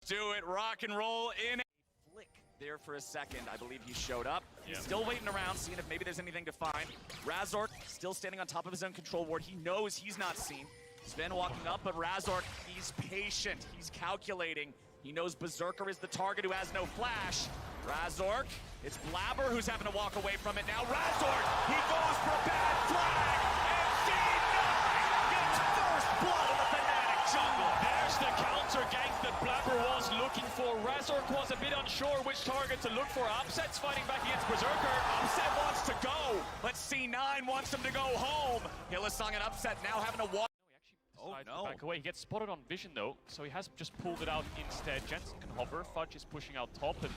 Do it, rock and roll in. Flick there for a second. I believe he showed up. He's still waiting around, seeing if maybe there's anything to find. Razork still standing on top of his own control ward. He knows he's not seen. Sven walking up, but Razork, he's patient. He's calculating. He knows Berserker is the target who has no flash. Razork, it's Blabber who's having to walk away from it now. Razork, he goes for a bad flag, and C9 gets first blood on the Fnatic jungle. There's the counter gank that Blabber was looking for. Razork was a bit unsure which target to look for. Upset's fighting back against Berserker. Upset wants to go, but C9 wants him to go home. Hillesong and Upset now having to walk. To back away. He gets spotted on vision though, so he has just pulled it out instead. Jensen can hover, Fudge is pushing out top, and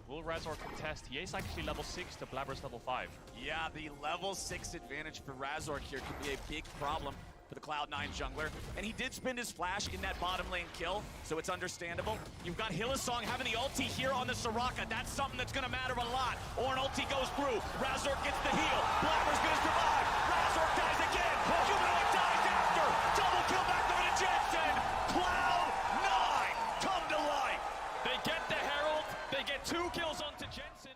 will Razork contest? He is actually level 6 to Blabber's level 5. Yeah, the level 6 advantage for Razork here could be a big problem for the Cloud9 jungler. And he did spend his flash in that bottom lane kill, so it's understandable. You've got Hillesong having the ulti here on the Soraka. That's something that's gonna matter a lot. Or an ulti goes through, Razork gets the heal, Blabber's gonna survive, Razork dies again, Humanoid dies after, double kill back over to Jensen, Cloud9 come to life. They get the Herald, they get 2 kills onto Jensen.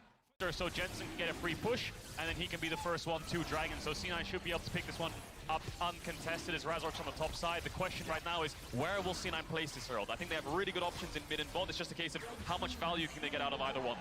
So Jensen can get a free push, and then he can be the first one to Dragon. So C9 should be able to pick this one up uncontested as Razork's on the top side. The question right now is, where will C9 place this Herald? I think they have really good options in mid and bot. It's just a case of how much value can they get out of either one.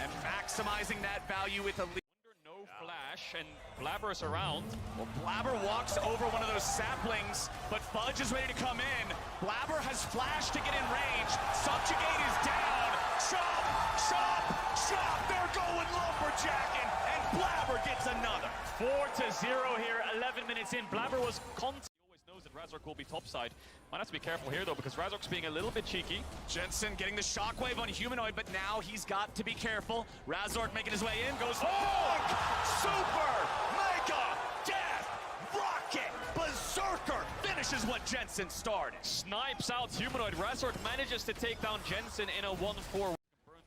And maximizing that value with a lead. No flash, and Blabber's around. Well, Blabber walks over one of those saplings, but Fudge is ready to come in. Blabber has flash to get in range. Subjugate is down. Chop, chop, chop. They're going lumberjacking, and Blabber gets another. 4-0 here, 11 minutes in. Blabber was content. He always knows that Razork will be topside. Might have to be careful here though, because Razork's being a little bit cheeky. Jensen getting the shockwave on Humanoid, but now he's got to be careful. Razork making his way in, goes Funk! Super! Mega! Death! Rocket! Berserker! Finishes what Jensen started. Snipes out Humanoid. Razork manages to take down Jensen in a 1-4. Burn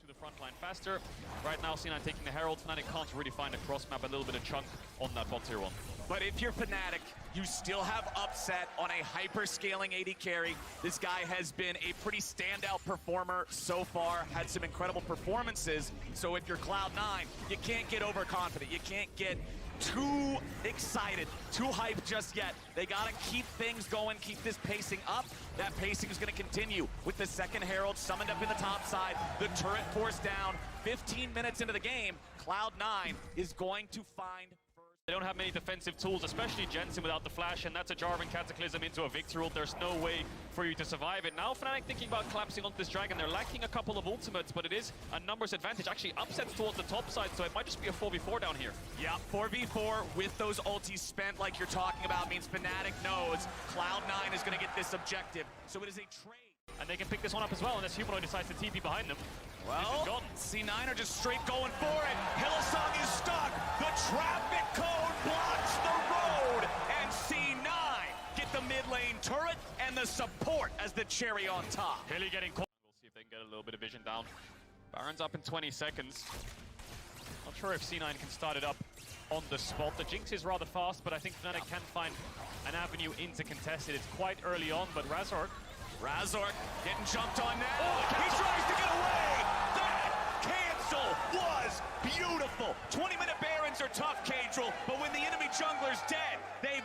to the front line faster. Right now, C9 taking the Herald. Fnatic can't really find a cross map, a little bit of chunk on that bot tier 1. But if you're Fnatic, you still have Upset on a hyper-scaling AD carry. This guy has been a pretty standout performer so far, had some incredible performances. So if you're Cloud9, you can't get overconfident. You can't get too excited, too hyped just yet. They gotta keep things going, keep this pacing up. That pacing is gonna continue with the second Herald summoned up in the top side, the turret forced down. 15 minutes into the game, Cloud9 is going to find. They don't have many defensive tools, especially Jensen without the flash, and that's a Jarvan Cataclysm into a Victor ult. There's no way for you to survive it. Now Fnatic thinking about collapsing onto this Dragon. They're lacking a couple of ultimates, but it is a numbers advantage. Actually, Upsets towards the top side, so it might just be a 4v4 down here. Yeah, 4v4 with those ultis spent like you're talking about means Fnatic knows Cloud9 is going to get this objective. So it is a trade. And they can pick this one up as well, unless Humanoid decides to TP behind them. Well, C9 are just straight going for it. Hillesong is stuck. The traffic cone blocks the road. And C9 get the mid lane turret and the support as the cherry on top. Hilly getting caught. We'll see if they can get a little bit of vision down. Baron's up in 20 seconds. Not sure if C9 can start it up on the spot. The Jinx is rather fast, but I think Fnatic can find an avenue into contested. It's quite early on, but Razork getting jumped on now. He tries to get away. That cancel was beautiful. 20-minute Barons are tough, Cadril, but when the enemy jungler's dead, they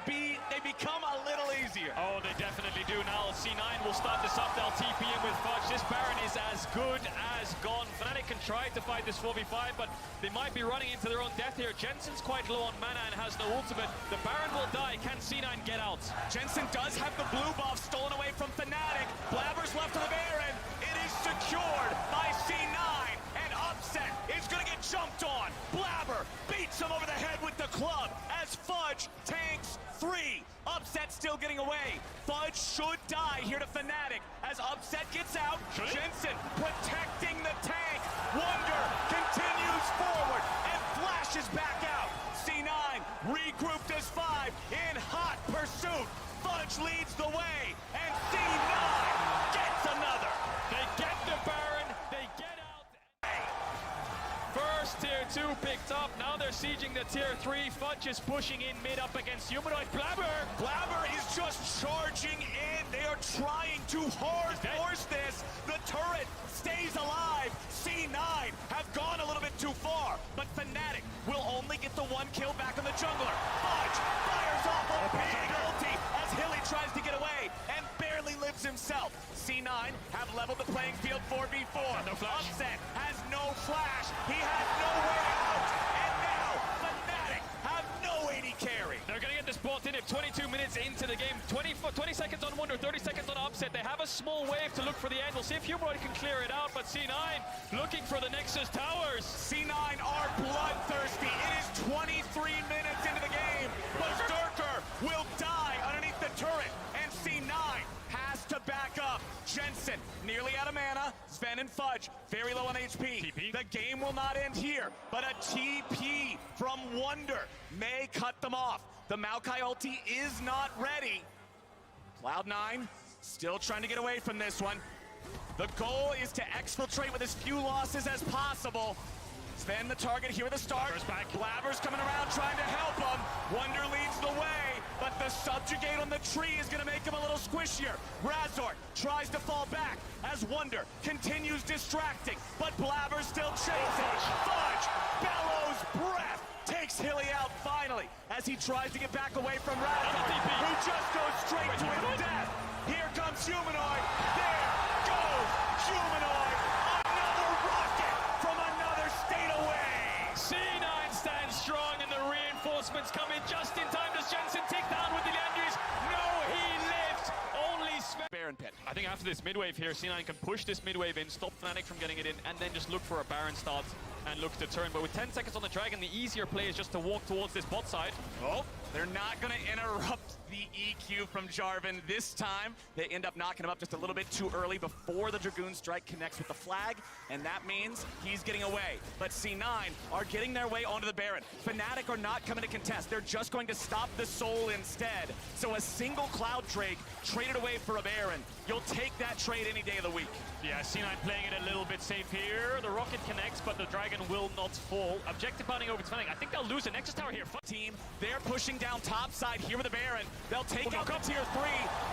become a little easier. Oh, they definitely do. Now C9 will start this up. They'll TP in with Fudge. This Baron is as good as gone. Fnatic can try to fight this 4v5, but they might be running into their own death here. Jensen's quite low on mana and has no ultimate. The Baron will die. Can C9 get out? Jensen does have the blue buff stolen away from Fnatic. Blabber's left to the Baron. It is secured by C9, and Upset is going to get jumped on. Blabber beats him over the head with the club as Fudge tanks 3. Upset still getting away. Fudge should die here to Fnatic as Upset gets out. Jensen protecting the tank. Wonder continues forward and flashes back out. C9 regrouped as 5 in hot pursuit. Fudge leads the way, and C9 gets another. They get the Baron, they get out. First tier 2 picked up, now they're sieging the tier 3. Fudge is pushing in mid up against Humanoid. Blabber is just charging in. They are trying to hard force this. The turret stays alive. C9 have gone a little bit too far, but Fnatic will only get the one kill back on the jungler. Fudge fires off a big ulti as Hilly tries to get away and barely lives himself. C9 have leveled the playing field 4v4. No flash. Upset has no flash. He has no way out. And now Fnatic have no AD carry. They're going to get this bot in it 22 minutes into the game. 20 seconds on Wonder, 30 seconds on Upset. They have a small wave to look for the end. We'll see if Humanoid can clear it out, but C9 looking for the Nexus towers. C9 are bloodthirsty. It is 23 minutes into the game. Berserker will die underneath the turret, and C9 has to back up. Jensen nearly out of mana. Sven and Fudge very low on HP. TP. The game will not end here, but a TP from Wonder may cut them off. The Maokai ulti is not ready. Cloud9 still trying to get away from this one. The goal is to exfiltrate with as few losses as possible. Sven the target here at the start. Blabber's coming around trying to help him. Wonder leads the way, but the subjugate on the tree is going to make him a little squishier. Razork tries to fall back as Wonder continues distracting, but Blabber's still chasing. Fudge bellows breath, takes Hilly out finally as he tries to get back away from Razork, who just goes straight to his death. Here comes Humanoid. There goes Humanoid. Another rocket from another state away. C9 stands strong and the reinforcements come in just in time. Does Jensen take down with the Landry's? No, he lives. Only Sven. Baron pit. I think after this mid wave here, C9 can push this mid wave in, stop Fnatic from getting it in, and then just look for a Baron start and look to turn. But with 10 seconds on the Dragon, the easier play is just to walk towards this bot side. Oh, they're not going to interrupt the EQ from Jarvan this time. They end up knocking him up just a little bit too early before the Dragoon Strike connects with the flag, and that means he's getting away. But C9 are getting their way onto the Baron. Fnatic are not coming to contest. They're just going to stop the Soul instead. So a single Cloud Drake traded away for a Baron. You'll take that trade any day of the week. Yeah, C9 playing it a little bit safe here. The rocket connects, but the Dragon will not fall. Objective bounding over to Fnatic. I think they'll lose a Nexus Tower here. Team, they're pushing down top side here with the Baron. They'll take out the tier 3.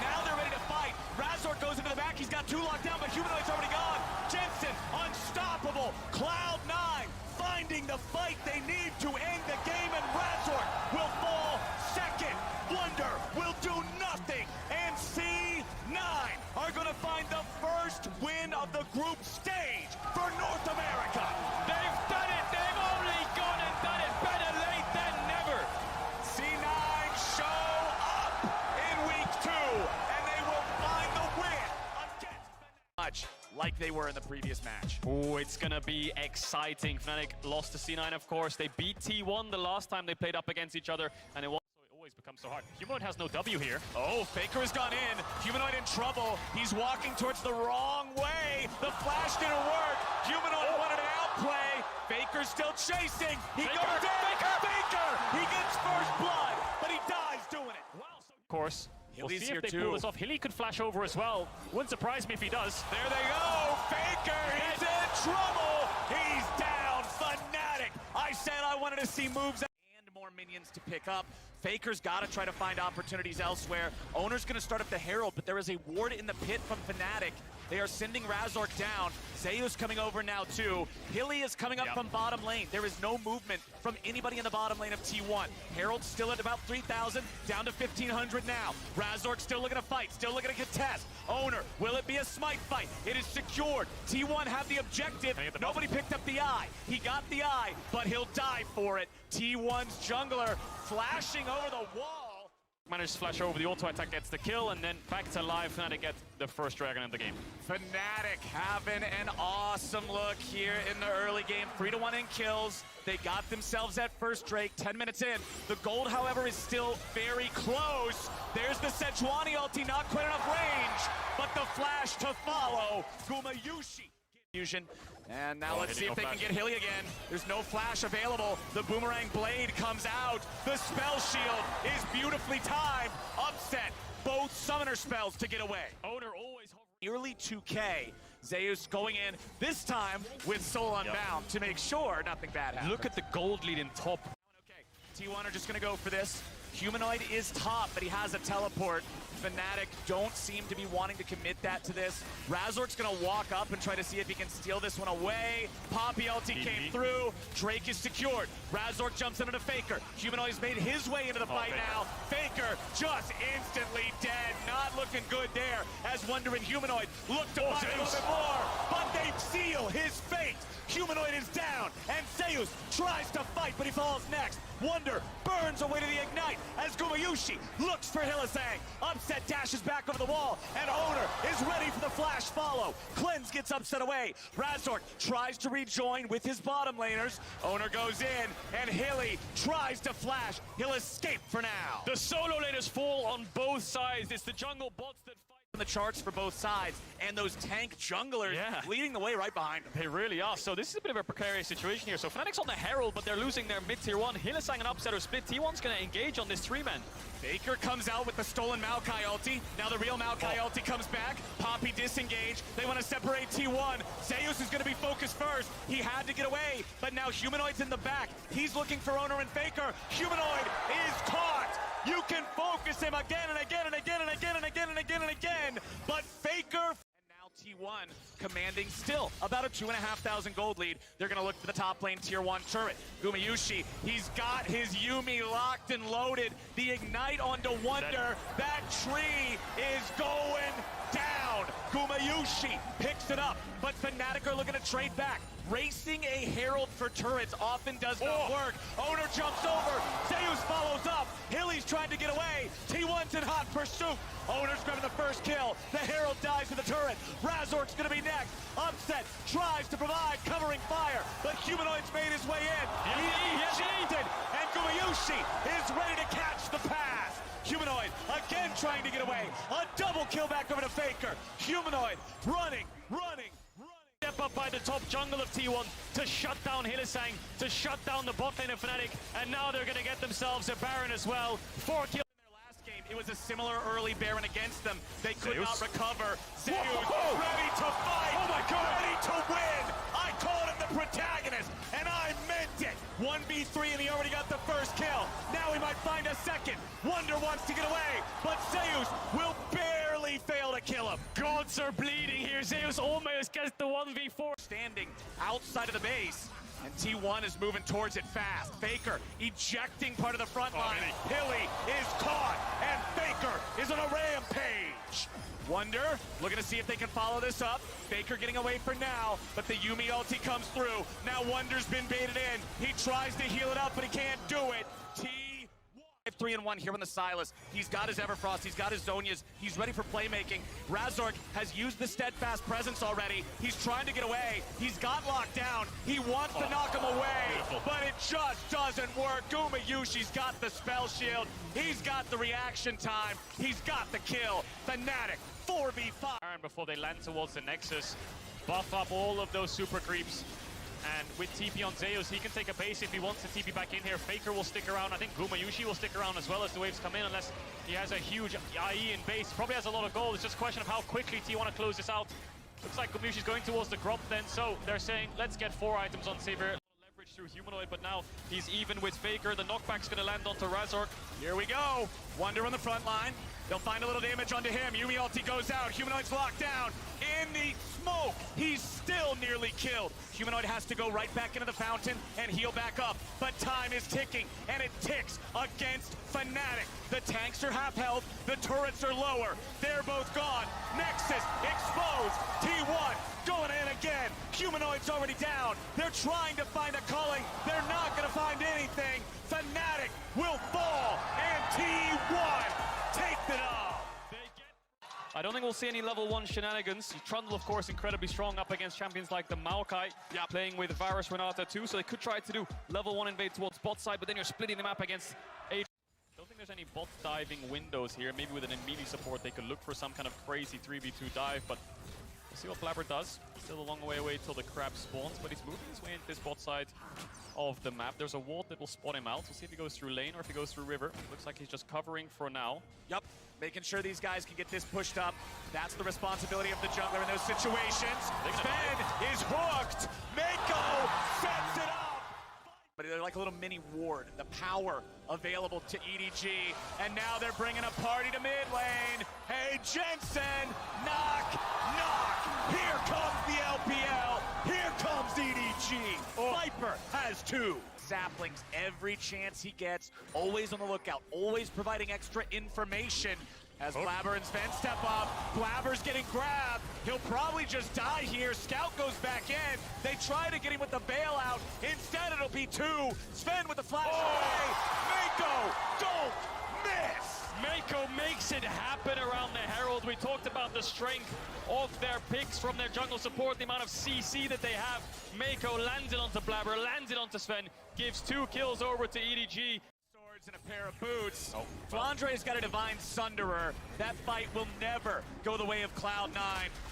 Now they're ready to fight. Razork goes into the back. He's got 2 locked down, but Humanoid's already gone. Jensen, unstoppable. Cloud9 finding the fight they need to end the game, and Razork will fall second. Wonder will do nothing, and C9 are going to find the first win of the group stage for North America. They've done it. They've only gone and done it. Better late than never. C9 show up in week 2, and they will find the win against much like they were in the previous match. Oh, it's gonna be exciting. Fnatic lost to C9, of course. They beat T1 the last time they played up against each other, and it always becomes so hard. Humanoid has no W here. Oh, Faker has gone in. Humanoid in trouble. He's walking towards the wrong way. The flash didn't work. Humanoid wanted to outplay. Faker's still chasing. He goes in. Faker! He gets first blood, but he dies doing it. Wow, of course. We'll Hilly's see here if they too. pull this off. Hilly could flash over as well. Wouldn't surprise me if he does. There they go. Faker, he's in trouble. He's down. Fnatic. I said I wanted to see moves and more minions to pick up. Faker's got to try to find opportunities elsewhere. Owner's going to start up the Herald, but there is a ward in the pit from Fnatic. They are sending Razork down. Zeus coming over now too. Hilly is coming up from bottom lane. There is no movement from anybody in the bottom lane of T1. Herald still at about 3,000, down to 1,500 now. Razork still looking to fight, still looking to contest. Owner, will it be a smite fight? It is secured. T1 have the objective. Nobody picked up the eye. He got the eye, but he'll die for it. T1's jungler flashing over the wall. Manages to flash over, the auto attack gets the kill, and then back to life, Fnatic get the first Dragon in the game. Fnatic having an awesome look here in the early game. 3-1 in kills. They got themselves that first Drake 10 minutes in. The gold, however, is still very close. There's the Sejuani ulti, not quite enough range, but the flash to follow. Gumayushi. Fusion. And now let's see if they can get Hilly again. There's no flash available. The Boomerang Blade comes out. The spell shield is beautifully timed. Upset. Both summoner spells to get away. Owner always hovering. Nearly 2K. Zeus going in, this time with Soul Unbound to make sure nothing bad happens. Look at the gold lead in top. Okay, T1 are just going to go for this. Humanoid is top, but he has a teleport. Fnatic don't seem to be wanting to commit that to this. Razork's gonna walk up and try to see if he can steal this one away. Poppy ulti came through. Drake is secured. Razork jumps into the Faker. Humanoid's made his way into the fight now. Faker just instantly dead. Not looking good there as Wonder and Humanoid look to fight a little bit more, but they seal his fate. Humanoid is down, and Zeus tries to fight, but he falls next. Wonder burns away to the Ignite as Gumayushi looks for Hylissang. Upset dashes back over the wall, and Owner is ready for the flash follow. Cleanse gets upset away. Razork tries to rejoin with his bottom laners. Owner goes in, and Hilly tries to flash. He'll escape for now. The solo laners fall on both sides. It's the jungle bots that fight. The charts for both sides, and those tank junglers leading the way right behind them. They really are. So this is a bit of a precarious situation here. So Fnatic's on the Herald, but they're losing their mid tier 1. Hylissang and Upset are split. T1's going to engage on this 3-man. Faker comes out with the stolen Maokai ulti. Now the real Maokai ulti comes back. Poppy disengaged. They want to separate T1. Zeus is going to be focused first. He had to get away, but now Humanoid's in the back. He's looking for Owner and Faker. Humanoid is caught. You can focus him again and again and again and again and again and again and again, but Faker. T1 commanding still about a 2,500 gold lead. They're going to look for the top lane tier 1 turret. Gumayushi, he's got his Yumi locked and loaded. The Ignite onto Wonder. That tree is going down. Gumayushi picks it up, but Fnatic are looking to trade back. Racing a Herald for turrets often does not work. Owner jumps over. Zeus follows up. Hilly's trying to get away. T1's in hot pursuit. Owner's grabbing the first kill. The Herald dies to the turret. Razork's going to be next. Upset tries to provide covering fire, but Humanoid's made his way in. He ejected, and Gumayushi is ready to catch the pass. Humanoid again trying to get away. A double kill back over to Faker. Humanoid running. Step up by the top jungle of T1 to shut down Hylissang, to shut down the bot lane of Fnatic, and now they're going to get themselves a Baron as well. 4 kills. Game. It was a similar early Baron against them. They could not recover. Zeus ready to fight. Oh my God. Ready to win. I called him the protagonist, and I meant it. 1v3, and he already got the first kill. Now he might find a second. Wonder wants to get away, but Zeus will barely fail to kill him. Gods are bleeding here. Zeus almost gets the 1v4. Standing outside of the base. And T1 is moving towards it fast. Faker ejecting part of the front line. Hilly is caught, and Faker is on a rampage. Wonder looking to see if they can follow this up. Faker getting away for now, but the Yumi ulti comes through. Now Wonder's been baited in. He tries to heal it up, but he can't do it. 3-1 here on the Silas. He's got his Everfrost, he's got his Zonias, he's ready for playmaking. Razork has used the steadfast presence already. He's trying to get away. He's got locked down. He wants to knock him away, but it just doesn't work. Gumayushi's got the spell shield. He's got the reaction time. He's got the kill. Fnatic 4v5. Before they land towards the Nexus, buff up all of those super creeps. And with TP on Zeus, he can take a base if he wants to TP back in here. Faker will stick around. I think Gumayushi will stick around as well as the waves come in, unless he has a huge IE in base. Probably has a lot of gold. It's just a question of how quickly T want to close this out. Looks like Gumayushi's going towards the Grop then, so they're saying, let's get 4 items on Savior. Leverage through Humanoid, but now he's even with Faker. The knockback's going to land onto Razork. Here we go. Wonder on the front line. They'll find a little damage onto him. Yumi ulti goes out. Humanoid's locked down. In the smoke, he's still nearly killed. Humanoid has to go right back into the fountain and heal back up. But time is ticking, and it ticks against Fnatic. The tanks are half health. The turrets are lower. They're both gone. Nexus exposed. T1 going in again. Humanoid's already down. They're trying to find a culling. They're not going to find anything. Fnatic will fall, and T1 take it off. I don't think we'll see any level 1 shenanigans. Trundle, of course, incredibly strong up against champions like the Maokai. Playing with Varus Renata too, so they could try to do level 1 invade towards bot side, but then you're splitting the map against a... I don't think there's any bot diving windows here. Maybe with an immediate support they could look for some kind of crazy 3v2 dive, but we'll see what Blabber does. Still a long way away till the crab spawns, but he's moving his way into this bot side of the map. There's a ward that will spot him out. We'll see if he goes through lane or if he goes through river. Looks like he's just covering for now. Yep, making sure these guys can get this pushed up. That's the responsibility of the jungler in those situations. Sven is hooked. Mako sets it up. But They're like a little mini ward. The power available to EDG. And now they're bringing a party to mid lane. Hey, Jensen, knock, knock. Here comes the LPL. Here comes EDG. Viper has 2. Saplings every chance he gets. Always on the lookout. Always providing extra information. As Blabber and Sven step up, Blabber's getting grabbed. He'll probably just die here. Scout goes back in. They try to get him with the bailout. Instead, it'll be 2. Sven with the flash away. Mako, don't miss. Mako makes it happen around the Herald. We talked about the strength of their picks from their jungle support, the amount of CC that they have. Mako lands it onto Blabber, lands it onto Sven, gives 2 kills over to EDG. And a pair of boots. Flandre's got a Divine Sunderer. That fight will never go the way of Cloud9.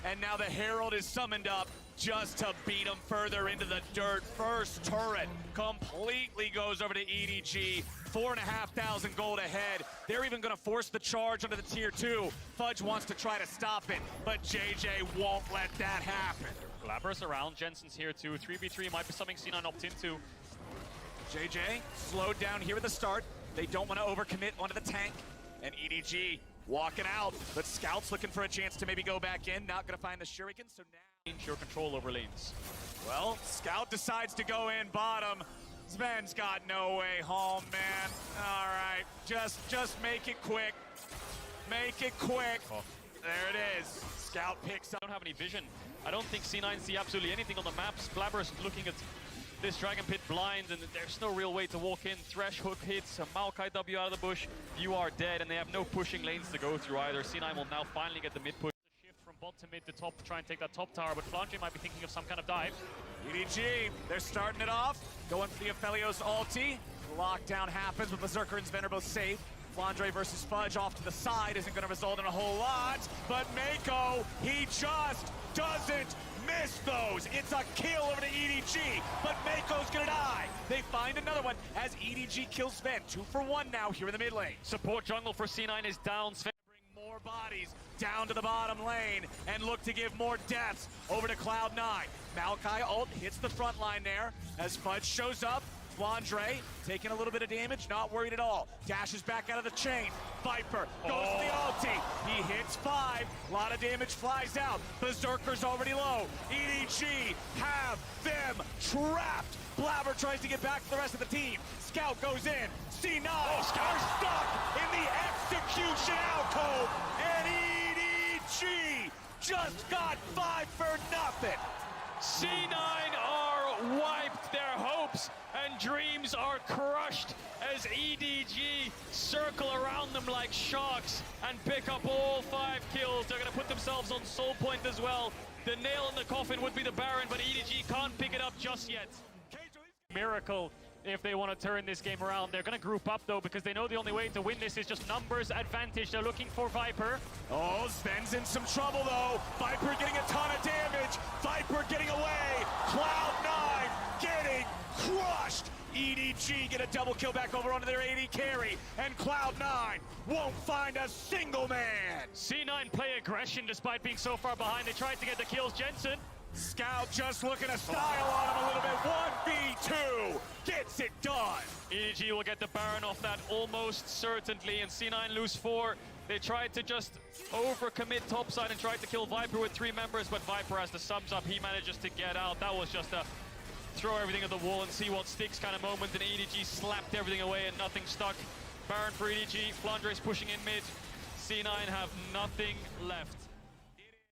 And now the Herald is summoned up just to beat him further into the dirt. First turret completely goes over to EDG. 4,500 gold ahead. They're even going to force the charge onto the tier 2. Fudge wants to try to stop it, but JJ won't let that happen. Blabber's around, Jensen's here too. 3v3 might be something C9 opt into. JJ slowed down here at the start. They don't want to overcommit onto the tank. And EDG walking out, but Scout's looking for a chance to maybe go back in. Not going to find the Shuriken, so now... Change your control over lanes. Well, Scout decides to go in bottom. Sven's got no way home, man. All right, just make it quick. Make it quick. Oh. There it is. Scout picks up. Don't have any vision. I don't think C9 see absolutely anything on the maps. Blabber's looking at this Dragon Pit blind, and there's no real way to walk in. Thresh hook hits, a Maokai W out of the bush. You are dead, and they have no pushing lanes to go through either. C9 will now finally get the mid push. Shift from bot to mid to top to try and take that top tower, but Flandre might be thinking of some kind of dive. EDG, they're starting it off. Going for the Aphelios ulti. The lockdown happens, but Berserker and Sven are both safe. Flandre versus Fudge off to the side isn't going to result in a whole lot, but Mako, he just doesn't miss those. It's a kill over to EDG, but Mako's gonna die. They find another one as EDG kills Sven. 2 for 1 now here in the mid lane. Support jungle for C9 is down. Sven Bring more bodies down to the bottom lane and look to give more deaths over to Cloud9. Maokai ult hits the front line there as Fudge shows up. Flandre taking a little bit of damage, not worried at all. Dashes back out of the chain. Viper goes to the ulti. He hits 5. A lot of damage flies out. Berserker's already low. EDG have them trapped. Blabber tries to get back to the rest of the team. Scout goes in. C9 are stuck in the execution alcove. And EDG just got 5 for nothing. C9 are wiped. Their hopes and dreams are crushed as EDG circle around them like sharks and pick up all 5 kills. They're going to put themselves on soul point as well. The nail in the coffin would be the Baron, but EDG can't pick it up just yet. Miracle if they want to turn this game around. They're going to group up though because they know the only way to win this is just numbers advantage. They're looking for Viper. Oh, Sven's in some trouble though. Viper getting a ton of damage. Viper getting away. Cloud9 getting crushed. EDG get a double kill back over onto their AD carry. And Cloud9 won't find a single man. C9 play aggression despite being so far behind. They tried to get the kills. Jensen. Scout just looking to style on him a little bit. 1v2 gets it done. EDG will get the Baron off that almost certainly, and C9 lose 4. They tried to just overcommit topside and tried to kill Viper with 3 members, but Viper has the subs up. He manages to get out. That was just a throw everything at the wall and see what sticks kind of moment, and EDG slapped everything away and nothing stuck. Baron for EDG. Flandre's pushing in mid. C9 have nothing left.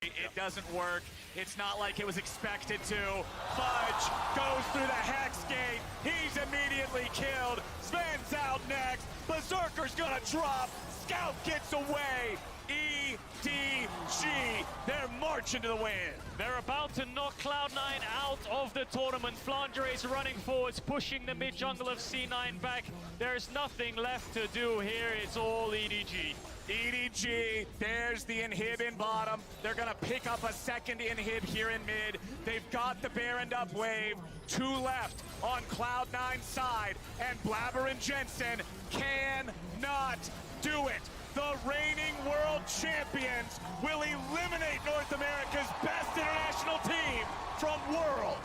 It doesn't work. It's not like it was expected to. Fudge goes through the Hex Gate. He's immediately killed. Sven's out next. Berserker's gonna drop. Scout gets away. EDG, they're marching to the win. They're about to knock Cloud9 out of the tournament. Flandre is running forwards, pushing the mid jungle of C9 back. There's nothing left to do here. It's all EDG. EDG, there's the inhib in bottom. They're gonna pick up a second inhib here in mid. They've got the Baron up wave. 2 left on Cloud9's side, and Blabber and Jensen cannot do it. The reigning world champions will eliminate North America's best international team from World.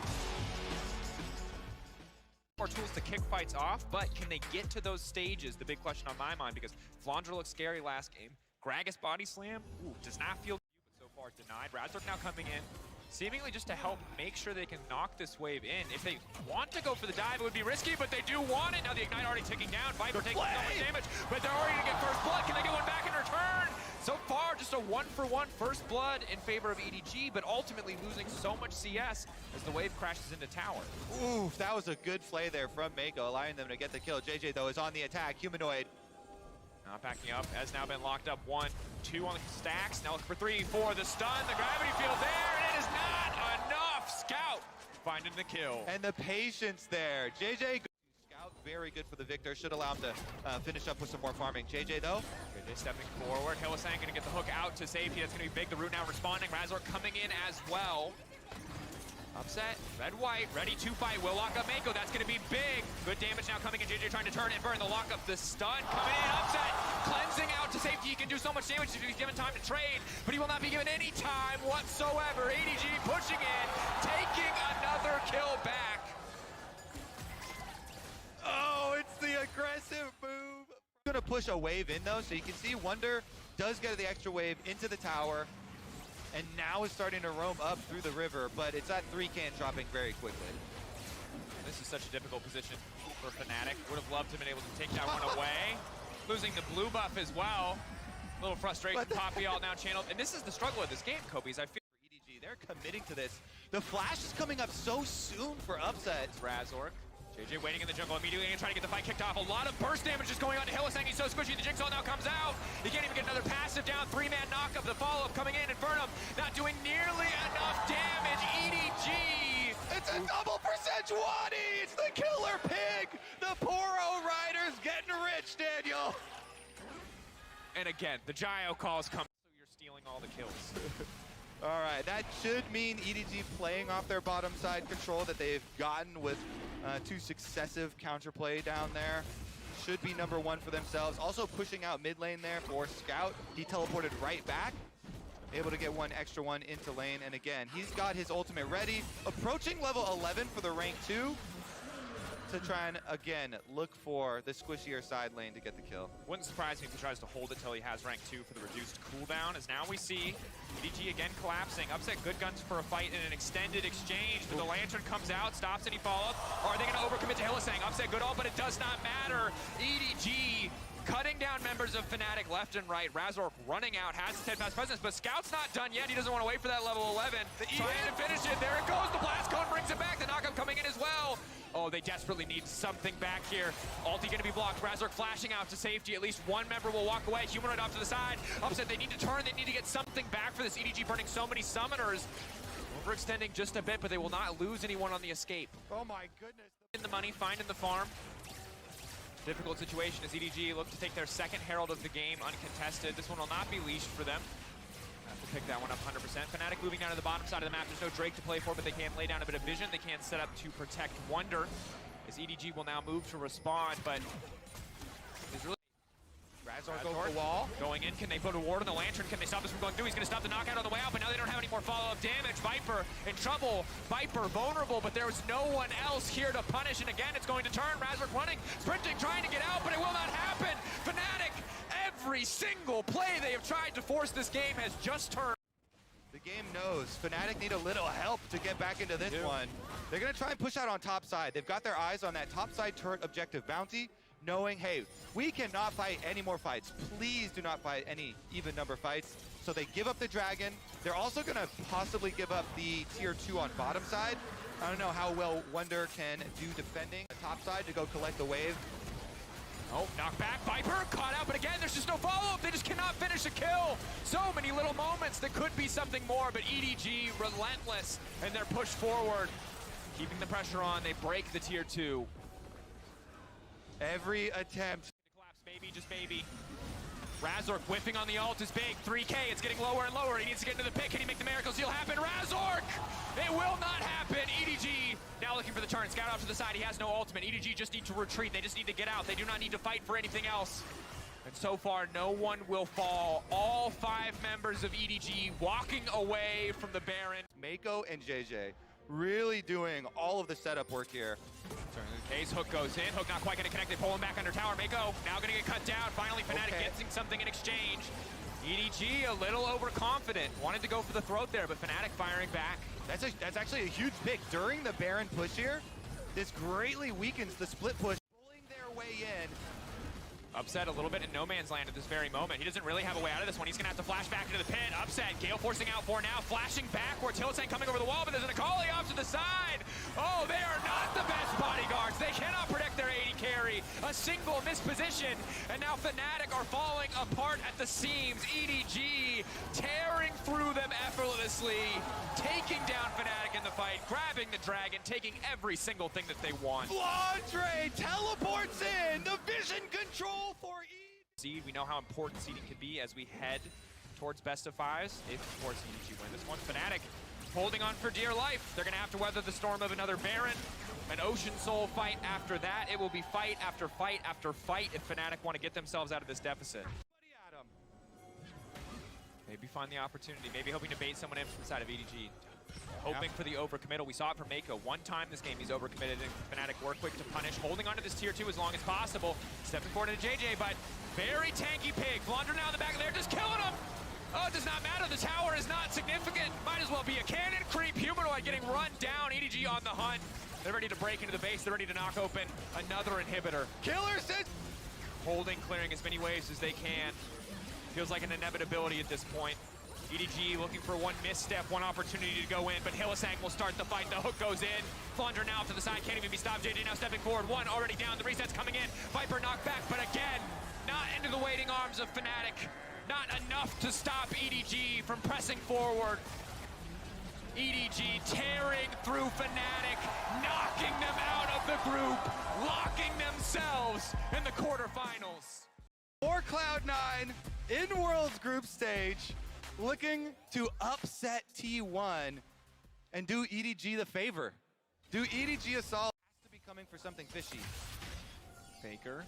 more tools to kick fights off, but can they get to those stages? The big question on my mind, because Flandre looked scary last game. Gragas body slam, does not feel good, but so far denied. Razork now coming in, seemingly just to help make sure they can knock this wave in. If they want to go for the dive, it would be risky, but they do want it. Now the Ignite already ticking down. Viper taking so much damage, but they're already gonna get first blood. Can they get one back in return? So far, just a 1-for-1 first blood in favor of EDG, but ultimately losing so much CS as the wave crashes into tower. Ooh, that was a good play there from Mako, allowing them to get the kill. JJ, though, is on the attack. Humanoid. Not backing up, has now been locked up. 1, 2 on the stacks. Now looking for 3, 4. The stun, the gravity field there, and it is not enough. Scout finding the kill. And the patience there. JJ, Scout, very good for the Victor. Should allow him to finish up with some more farming. JJ, though. JJ stepping forward. Hylissang going to get the hook out to safety. That's going to be big. The root now responding. Razor coming in as well. Upset, red-white, ready to fight. Will lock up Mako, that's gonna be big. Good damage now coming in, JJ trying to turn and burn. The lock up, the stun coming in, Upset, cleansing out to safety. He can do so much damage if he's given time to trade, but he will not be given any time whatsoever. ADG pushing in, taking another kill back. Oh, it's the aggressive move. Gonna push a wave in, though, so you can see Wonder does get the extra wave into the tower, and now is starting to roam up through the river, but it's that 3-can dropping very quickly. This is such a difficult position for Fnatic. Would have loved to have been able to take that one away. Losing the blue buff as well. A little frustration, Poppy all now channeled. And this is the struggle of this game, Kobe's. I feel For EDG, they're committing to this. The flash is coming up so soon for Upset. it's Razork. JJ waiting in the jungle immediately and trying to get the fight kicked off. A lot of burst damage is going on to Hylissang. He's so squishy. The Jigsaw now comes out. He can't even get another passive down. 3-man knockup. The follow-up coming in. Infernum not doing nearly enough damage. EDG. It's a double percent 20! It's the killer pig! The Poro Riders getting rich, Daniel! And again, the Gyro calls come. So you're stealing all the kills. All right, that should mean EDG playing off their bottom side control that they've gotten with 2 successive counterplay down there. Should be number 1 for themselves. Also pushing out mid lane there for Scout. He teleported right back. Able to get 1 extra one into lane. And again, he's got his ultimate ready. Approaching level 11 for the rank 2. To try and, again, look for the squishier side lane to get the kill. Wouldn't surprise me if he tries to hold it till he has rank 2 for the reduced cooldown, as now we see EDG again collapsing. Upset good guns for a fight in an extended exchange, but the Lantern comes out, stops any follow-up. Are they going to overcommit to Hylissang? Upset good all, but it does not matter. EDG cutting down members of Fnatic left and right. Razork running out, has his steadfast presence, but Scout's not done yet. He doesn't want to wait for that level 11. Trying to finish it. There it goes. The blast cone brings it back. The knockup coming in as well. Oh, they desperately need something back here. Ulti gonna be blocked. Razork flashing out to safety. At least one member will walk away. Humanoid off to the side. Upset, they need to turn. They need to get something back for this. EDG burning so many summoners. Overextending just a bit, but they will not lose anyone on the escape. Oh my goodness. In the money, finding the farm. Difficult situation as EDG look to take their second Herald of the game uncontested. This one will not be leashed for them. Have to pick that one up 100%. Fnatic moving down to the bottom side of the map. There's no Drake to play for, but they can lay down a bit of vision. They can set up to protect Wonder, as EDG will now move to respond, but there's really... Razork over the wall. Going in, can they put a ward on the Lantern? Can they stop this from going through? He's gonna stop the knockout on the way out, but now they don't have any more follow-up damage. Viper in trouble. Viper vulnerable, but there is no one else here to punish, and again, it's going to turn. Razork running, sprinting, trying to get out, but it will not happen. Fnatic, every single play they have tried to force this game has just turned. The game knows Fnatic need a little help to get back into this one. They're gonna try and push out on top side. They've got their eyes on that top side turret objective bounty, knowing, hey, we cannot fight any more fights. Please do not fight any even number fights. So they give up the dragon. They're also gonna possibly give up the tier 2 on bottom side. I don't know how well Wonder can do defending the top side to go collect the wave. Oh, knock back, Viper caught out, but again, there's just no follow-up. They just cannot finish a kill. So many little moments that could be something more, but EDG relentless in their push forward. Keeping the pressure on, they break the tier 2. Every attempt. Collapse, baby, just baby. Razork whiffing on the ult is big. 3K, it's getting lower and lower. He needs to get into the pick. Can he make the miracle seal happen? Razork! It will not happen. EDG now looking for the turn. Scout off to the side. He has no ultimate. EDG just need to retreat. They just need to get out. They do not need to fight for anything else. And so far, no one will fall. All 5 members of EDG walking away from the Baron. Mako and JJ really doing all of the setup work here. Ace hook goes in. Hook not quite going to connect. They pull him back under tower. Mako now going to get cut down. Finally, Fnatic getting something in exchange. EDG a little overconfident. Wanted to go for the throat there, but Fnatic firing back. That's actually a huge pick. During the Baron push here, this greatly weakens the split push, pulling their way in. Upset a little bit in no man's land at this very moment. He doesn't really have a way out of this one. He's gonna have to flash back into the pit. Upset, Gale forcing out for now, flashing backwards. Hylissang coming over the wall, but there's an Akali off to the side. Oh, they are not the best bodyguards. They cannot protect their AD carry. A single misposition, and now Fnatic are falling apart at the seams. EDG tearing through them effortlessly, taking down Fnatic in the fight, grabbing the dragon, taking every single thing that they want. Flandre teleports in, the vision control for Seed, we know how important seeding can be as we head towards best of fives. If, of course, EDG win this one. Fnatic holding on for dear life. They're gonna have to weather the storm of another Baron. An Ocean Soul fight after that. It will be fight after fight after fight if Fnatic want to get themselves out of this deficit. Maybe find the opportunity. Maybe hoping to bait someone in from the side of EDG. Hoping for the overcommittal. We saw it from Mako. One time this game he's overcommitted, and Fnatic work quick to punish. Holding onto this tier 2 as long as possible. Stepping forward into JJ, but very tanky pig. Blunder now in the back of there, just killing him. Oh, it does not matter. The tower is not significant. Might as well be a cannon creep humanoid getting run down. EDG on the hunt. They're ready to break into the base. They're ready to knock open another inhibitor. Killer says Holding, clearing as many waves as they can. Feels like an inevitability at this point. EDG looking for one misstep, one opportunity to go in, but Hylissang will start the fight. The hook goes in. Flandre now to the side, can't even be stopped. JJ now stepping forward. One already down. The reset's coming in. Viper knocked back, but again, not into the waiting arms of Fnatic. Not enough to stop EDG from pressing forward. EDG tearing through Fnatic, knocking them out of the group, locking themselves in the quarterfinals. for Cloud9 in Worlds group stage, looking to upset T1 and do EDG the favor. Do EDG a solid. Has to be coming for something fishy. Faker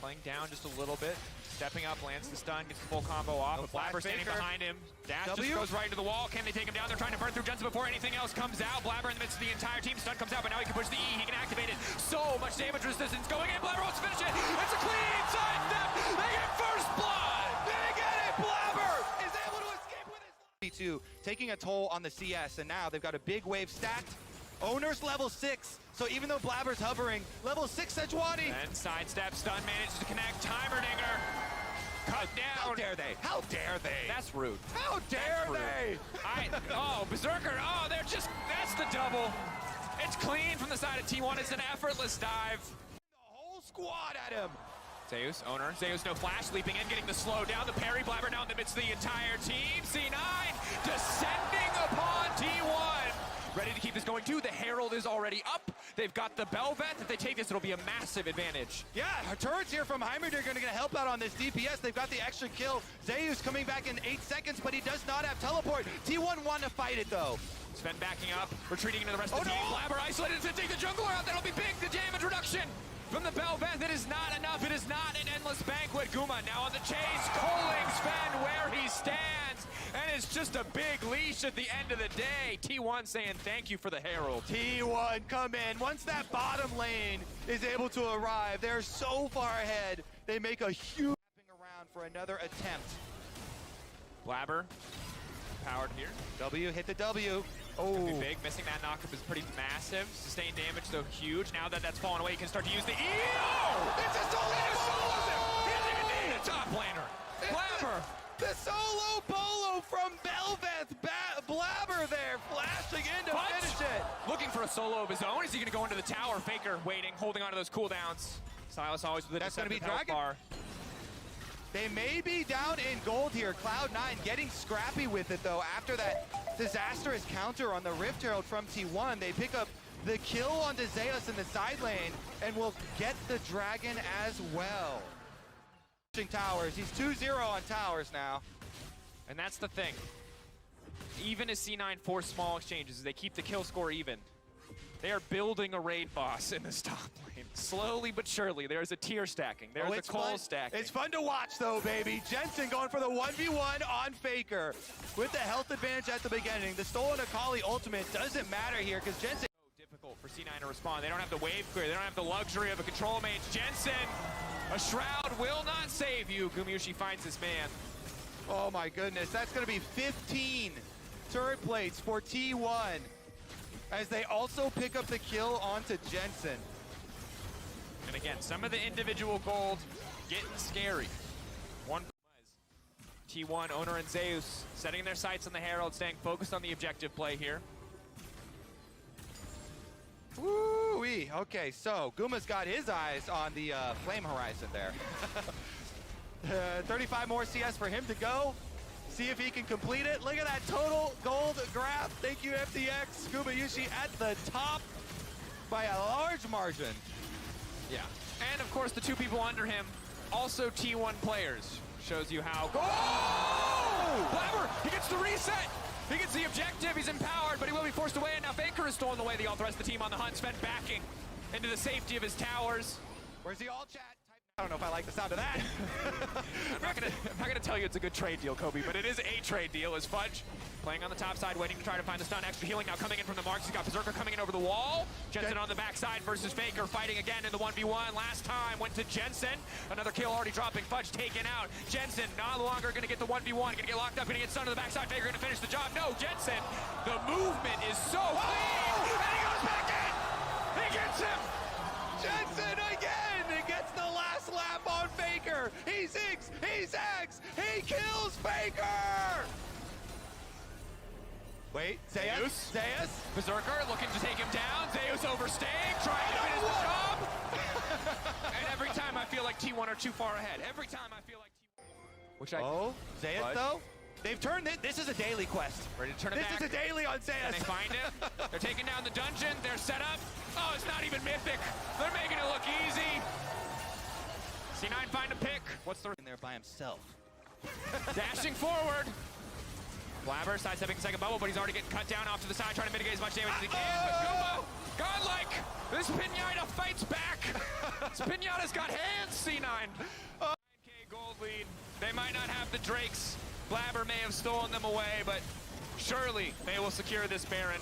playing down just a little bit, stepping up, lands the stun, gets the full combo off. Blabber standing behind him. Dash just goes right into the wall. Can they take him down? They're trying to burn through Jensen before anything else comes out. Blabber in the midst of the entire team. Stun comes out, but now he can push the E. He can activate it. So much damage resistance going in. Blabber wants to finish it. It's a clean side step. They get first blood. They get it. Blabber is able to escape with his life. Taking a toll on the CS, and now they've got a big wave stacked. Owner's level 6, so even though Blabber's hovering, level 6 Sejuani. And sidestep, stun manages to connect. Timer dinger. Cut down. How dare they? How dare they? That's rude. How dare they? Oh, Berserker. Oh, they're just, that's the double. It's clean from the side of T1. It's an effortless dive. The whole squad at him. Zeus, owner. Zeus, no flash, leaping in, getting the slow down. The parry, Blabber now in the midst of the entire team. C9 descending upon T1. Ready to keep this going too. The Herald is already up. They've got the Bel'Veth. If they take this, it'll be a massive advantage. Yeah, our turrets here from Heimer are going to get help out on this DPS. They've got the extra kill. Zeus coming back in 8 seconds, but he does not have teleport. T1 want to fight it though. Sven backing up, retreating into the rest of the team. Blabber isolated to take the jungler out. That'll be big. The damage reduction from the Bel'Veth. It is not enough. It is not an endless banquet. Guma now on the chase, calling Sven where he stands. And it's just a big leash at the end of the day. T1 saying thank you for the Herald. T1 come in. Once that bottom lane is able to arrive, they're so far ahead. They make a huge around for another attempt. Blabber powered here. W hit the W. Oh, Be big. Missing that knockup is pretty massive. Sustained damage, though, huge. Now that that's fallen away, you can start to use the E. Oh! It's a solo! He doesn't even need a top laner. Blabber. The solo polo from Bel'Veth. Blabber there, flashing in to finish it. Looking for a solo of his own. Is he going to go into the tower? Faker waiting, holding on to those cooldowns. Silas always with a That's going to be deceptive health Dragon. bar. They may be down in gold here. Cloud9 getting scrappy with it, though. After that disastrous counter on the Rift Herald from T1, they pick up the kill onto Zeus in the side lane and will get the Dragon as well. Towers. He's 2-0 on towers now. And that's the thing. Even as C9 force small exchanges, they keep the kill score even. They are building a raid boss in this top lane. Slowly but surely, there's a tier stacking. There's a coal stacking. It's fun to watch, though, baby. Jensen going for the 1v1 on Faker with the health advantage at the beginning. The stolen Akali ultimate doesn't matter here because Jensen... difficult for C9 to respond. They don't have the wave clear. They don't have the luxury of a control mage. Jensen, a shroud will not save you. Gumayusi finds this man. Oh my goodness, that's gonna be 15 turret plates for T1 as they also pick up the kill onto Jensen. And again, some of the individual gold getting scary. One T1, Owner and Zeus setting their sights on the Herald, staying focused on the objective play here. Woo-wee. Okay, so Guma's got his eyes on the flame horizon there. 35 more CS for him to go. See if he can complete it. Look at that total gold graph. Thank you, FTX. Gumayusi at the top by a large margin. Yeah. And of course, the two people under him, also T1 players. Shows you how. Oh! Blabber, he gets the reset. He gets the objective. He's empowered, but he will be forced away. And now Faker is stolen away. The rest of the team on the hunt. Sven backing into the safety of his towers. Where's the all chat? I don't know if I like the sound of that. I'm not gonna tell you it's a good trade deal, Kobe, but it is a trade deal. As Fudge playing on the top side, waiting to try to find the stun. Extra healing now coming in from the marks. He's got Berserker coming in over the wall. Jensen on the backside versus Faker, fighting again in the 1v1. Last time went to Jensen. Another kill already dropping. Fudge taken out. Jensen no longer gonna get the 1v1. Gonna get locked up, gonna get stunned to the backside. Faker gonna finish the job. No, Jensen. The movement is so clean. And he goes back in. He gets him. Jensen again! He gets the last lap on Faker! He zigs! He zags! He kills Faker! Wait, Zeus? Zeus? Berserker looking to take him down. Zeus overstaying, trying to finish the job. And every time I feel like T1 are too far ahead. Every time I feel like T1. Oh, Zeus though? They've turned it. This is a daily quest. Ready to turn it back. This is a daily on Zeus. And they find it. They're taking down the dungeon. They're set up. Oh, it's not even mythic. They're making it look easy. C9 find a pick. What's the... In there by himself. Dashing forward. Blabber sidestepping the second bubble, but he's already getting cut down off to the side, trying to mitigate as much damage as he can. But Guma, godlike. This Pinata fights back. This Pinata's got hands, C9. 9K gold lead. They might not have the Drakes. Blabber may have stolen them away, but surely they will secure this Baron.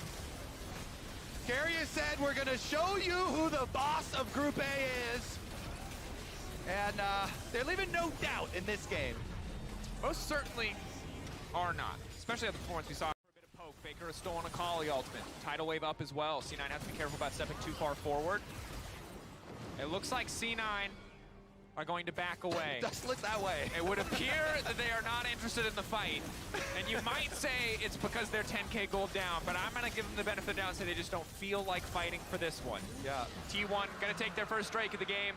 Carrier said we're gonna show you who the boss of Group A is. And they're leaving no doubt in this game. Most certainly are not, especially at the performance we saw. For a bit of poke, Faker has stolen a Kali ultimate. Tidal wave up as well. C9 has to be careful about stepping too far forward. It looks like C9 are going to back away. It does look that way. It would appear that they are not interested in the fight. And you might say it's because they're 10K gold down, but I'm gonna give them the benefit of the doubt and say they just don't feel like fighting for this one. Yeah. T1 gonna take their first strike of the game.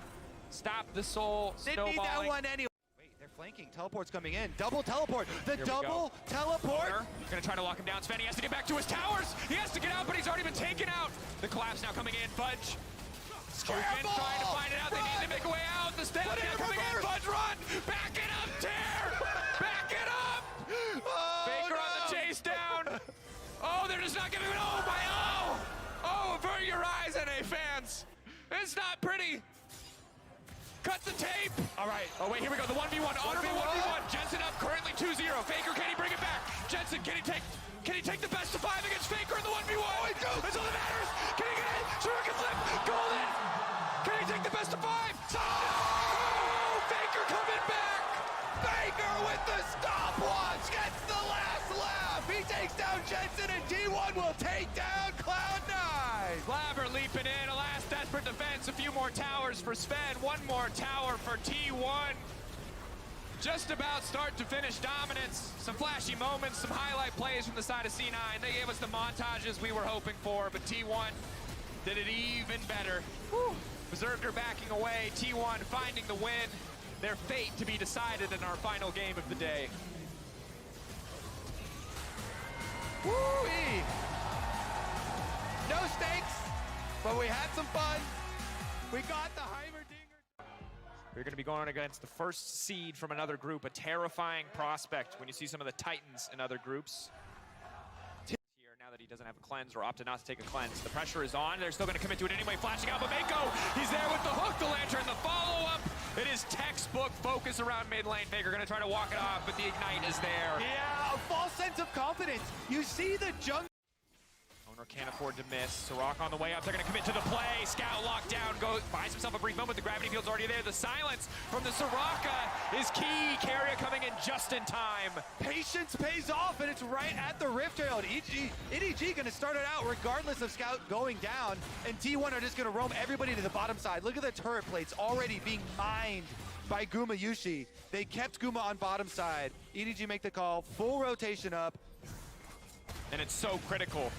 Stop the soul Didn't need that one anyway. Wait, they're flanking. Teleport's coming in. Double teleport. The double teleport. Owner, gonna try to lock him down. Sven, he has to get back to his towers. He has to get out, but he's already been taken out. The collapse now coming in. Fudge. Scramble! Trying to find it out. They need to make a way out. The stab coming in. Fudge, run! Back it up, Tear! Back it up! Oh, Faker on the chase down. Oh, they're just not giving it. Oh, my oh! Oh, avert your eyes, NA fans. It's not pretty. Cut the tape. All right. Oh, wait, here we go. The 1v1. Honorable 1v1. Jensen up, currently 2-0. Faker, can he bring it back? Jensen, can he take the best of 5 against Faker in the 1v1? Oh, that's all that matters. Can he get it? Shuriken flip. Golden. Can he take the best of 5? Oh, Faker coming back. Faker with the stopwatch gets the last lap. He takes down Jensen and T1 will take down Cloud9. Blabber leaping in, a last desperate defense, a few more towers for Sven, one more tower for T1. Just about start to finish dominance, some flashy moments, some highlight plays from the side of C9. They gave us the montages we were hoping for, but T1 did it even better. Whew. Berserker backing away, T1 finding the win. Their fate to be decided in our final game of the day. Woo-wee. No stakes, but we had some fun. We got the Heimerdinger. We're going to be going against the first seed from another group, a terrifying prospect when you see some of the Titans in other groups. Here, now that he doesn't have a cleanse or opted not to take a cleanse, the pressure is on. They're still going to commit to it anyway. Flashing out, but Mako, he's there with the hook, the lantern, the follow-up. It is textbook focus around mid lane. Faker going to try to walk it off, but the ignite is there. Yeah, a false sense of confidence. You see the jungle. Owner can't afford to miss. Soraka on the way up. They're going to commit to the play. Scout locked down. Buys himself a brief moment. The gravity field's already there. The silence from the Soraka is key. Carrier coming in just in time. Patience pays off, and it's right at the Rift Trail. And EDG going to start it out regardless of Scout going down, and T1 are just going to roam everybody to the bottom side. Look at the turret plates already being mined by Gumayushi. They kept Guma on bottom side. EDG make the call, full rotation up. And it's so critical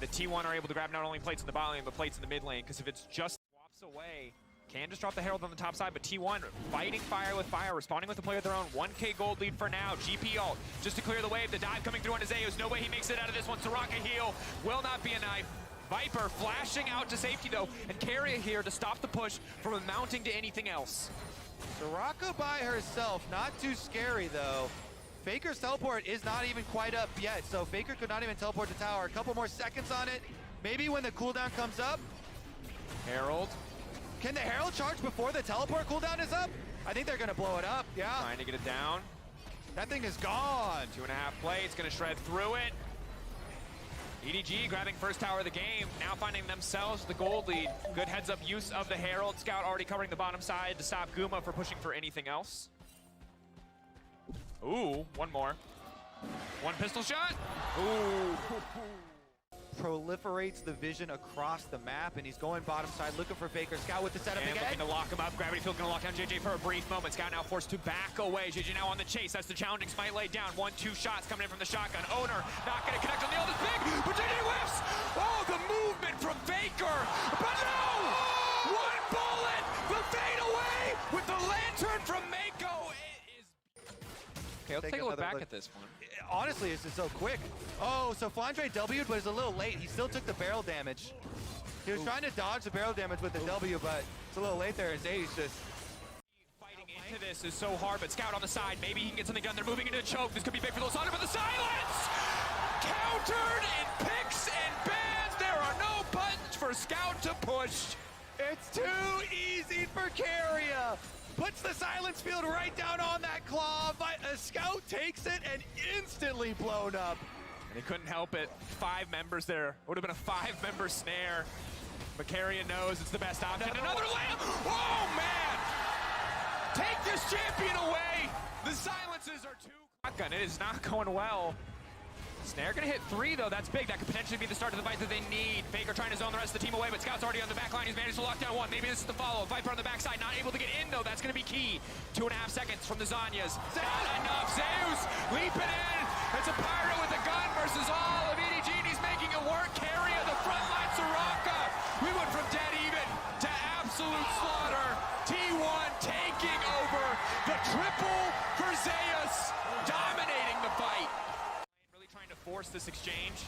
that T1 are able to grab not only plates in the bot lane, but plates in the mid lane, because if it's just swaps away, can just drop the Herald on the top side, but T1 fighting fire with fire, responding with a play of their own. 1K gold lead for now. GP ult just to clear the wave. The dive coming through on Zeus. No way he makes it out of this one. Soraka heal. Will not be a knife. Viper flashing out to safety though, and Carrier here to stop the push from amounting to anything else. Soraka by herself, not too scary though. Faker's teleport is not even quite up yet, so Faker could not even teleport to tower. A couple more seconds on it. Maybe when the cooldown comes up. Herald. Can the Herald charge before the teleport cooldown is up? I think they're gonna blow it up, yeah. Trying to get it down. That thing is gone. 2.5 plates, gonna shred through it. EDG grabbing first tower of the game, now finding themselves the gold lead. Good heads up use of the Herald. Scout already covering the bottom side to stop Guma for pushing for anything else. Ooh, one more. One pistol shot. Ooh. Proliferates the vision across the map, and he's going bottom side looking for Faker. Scout with the setup And again. looking to lock him up. Gravity field gonna lock down JJ for a brief moment. Scout now forced to back away. JJ now on the chase. That's the challenging smite laid down. 1-2 shots coming in from the shotgun. Owner not gonna connect on the eldest big, but JJ whiffs. Oh, the movement from Faker. But no! One bullet, the fade away with the lantern from Mako. It is... Okay, let's take a look back at this one. Honestly, it's just so quick. Oh, so Flandre W'd, but it's a little late. He still took the barrel damage. He was trying to dodge the barrel damage with the W, but it's a little late there. And Zay's just... Fighting into this is so hard, but Scout on the side. Maybe he can get something done. They're moving into a choke. This could be big for those Losada, but the silence! Countered in picks and bans. There are no buttons for Scout to push. It's too easy for Carrier. Puts the silence field right down on that claw, but a Scout takes it and instantly blown up. And he couldn't help it. 5 members there. Would have been a 5-member snare. But Carrier knows it's the best option. Another lamp! Oh, man! Take this champion away! The silences are too... Shotgun, it is not going well. Snare gonna hit 3 though, that's big. That could potentially be the start of the fight that they need. Faker trying to zone the rest of the team away, but Scout's already on the back line. He's managed to lock down 1. Maybe this is the follow. Viper on the backside, not able to get in though. That's gonna be key. 2.5 seconds from the Zanyas. Not enough. Zeus leaping in. It's a pirate with a gun versus all of EDG, and he's making it work. Carrier, the front line, Soraka. We went from dead even to absolute slaughter. T1 taking over the triple for Zeus, dominating the fight. Trying to force this exchange.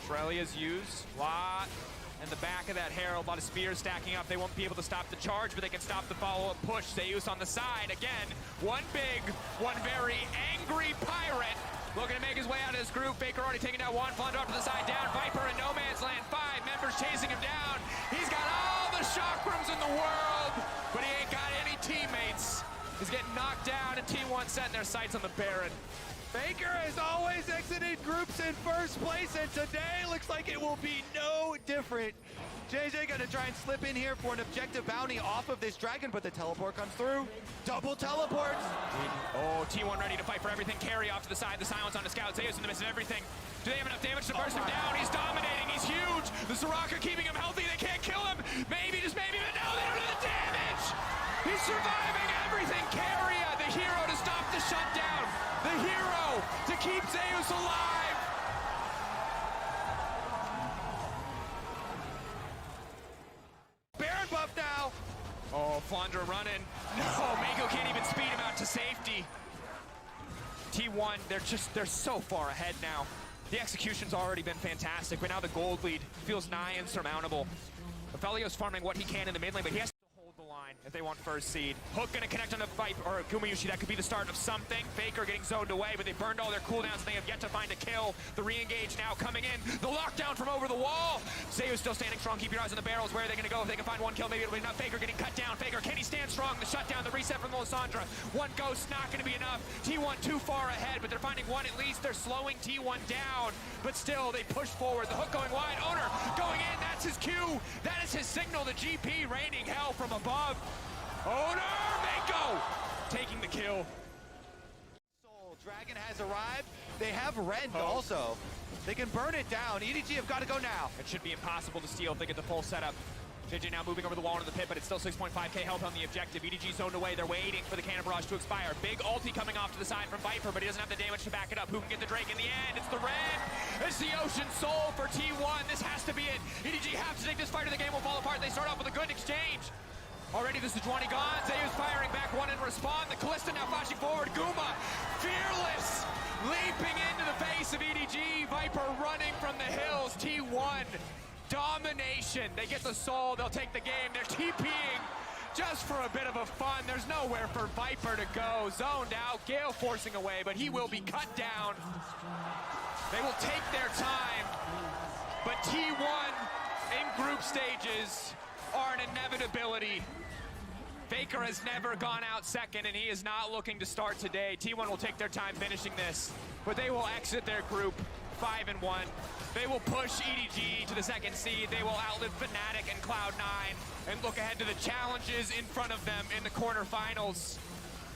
Shrelia's used. Lot in the back of that Herald. A lot of spears stacking up. They won't be able to stop the charge, but they can stop the follow-up push. Zeus on the side. Again, one big, one very angry pirate. Looking to make his way out of this group. Faker already taking down 1. Flunder up to the side down. Viper in no man's land. 5 members chasing him down. He's got all the chakrams in the world, but he ain't got any teammates. He's getting knocked down, and T1 setting their sights on the Baron. Faker has always exited groups in first place, and today looks like it will be no different. JJ gonna try and slip in here for an objective bounty off of this dragon, but the teleport comes through. Double teleports. Oh, T1 ready to fight for everything. Carry off to the side. The silence on the Scout. Zeus in the midst of everything. Do they have enough damage to burst him down? He's dominating. He's huge. The Soraka keeping him healthy. They can't kill him. Maybe, just maybe, but no, they don't have the damage. He's surviving everything. Carrier, the hero to stop the shutdown. The hero to keep Zeus alive. Baron buff now. Oh, Flandre running. No, Mako can't even speed him out to safety. T1, they're so far ahead now. The execution's already been fantastic, but now the gold lead feels nigh insurmountable. Ophelio's farming what he can in the mid lane, but he has to hold the line. line if they want first seed. Hook gonna connect on the fight, or Gumayushi, that could be the start of something. Faker getting zoned away, but they burned all their cooldowns and they have yet to find a kill. The re-engage now coming in. The lockdown from over the wall. Zayu's still standing strong. Keep your eyes on the barrels. Where are they gonna go? If they can find one kill, maybe it'll be enough. Faker getting cut down. Faker, can he stand strong? The shutdown, the reset from Lysandra. One ghost, not gonna be enough. T1 too far ahead, but they're finding one at least. They're slowing T1 down, but still they push forward. The hook going wide. Owner going in. That's his cue. That is his signal. The GP raining hell from above. Owner, Mako taking the kill. Soul Dragon has arrived. They have Rend also. They can burn it down. EDG have got to go now. It should be impossible to steal if they get the full setup. JJ now moving over the wall into the pit, but it's still 6.5k health on the objective. EDG zoned away. They're waiting for the cannon barrage to expire. Big ulti coming off to the side from Viper, but he doesn't have the damage to back it up. Who can get the Drake in the end? It's the Red. It's the Ocean Soul for T1. This has to be it. EDG have to take this fight or the game will fall apart. They start off with a good exchange. Already the Sejuani gone. Zayu's firing back one in respawn. The Callista now flashing forward. Guma, fearless, leaping into the face of EDG. Viper running from the hills. T1, domination. They get the soul. They'll take the game. They're TPing just for a bit of a fun. There's nowhere for Viper to go. Zoned out. Gale forcing away, but he will be cut down. They will take their time, but T1 in group stages are an inevitability. Faker has never gone out second, and he is not looking to start today. T1 will take their time finishing this, but they will exit their group 5-1. They will push EDG to the second seed. They will outlive Fnatic and Cloud9 and look ahead to the challenges in front of them in the quarterfinals.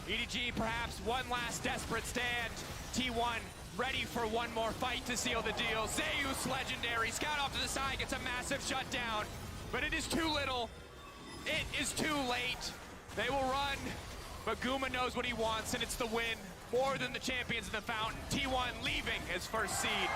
EDG perhaps one last desperate stand. T1 ready for one more fight to seal the deal. Zeus legendary, scout off to the side, gets a massive shutdown, but it is too little. It is too late. They will run, but Guma knows what he wants, and it's the win. More than the champions in the fountain. T1 leaving his first seed.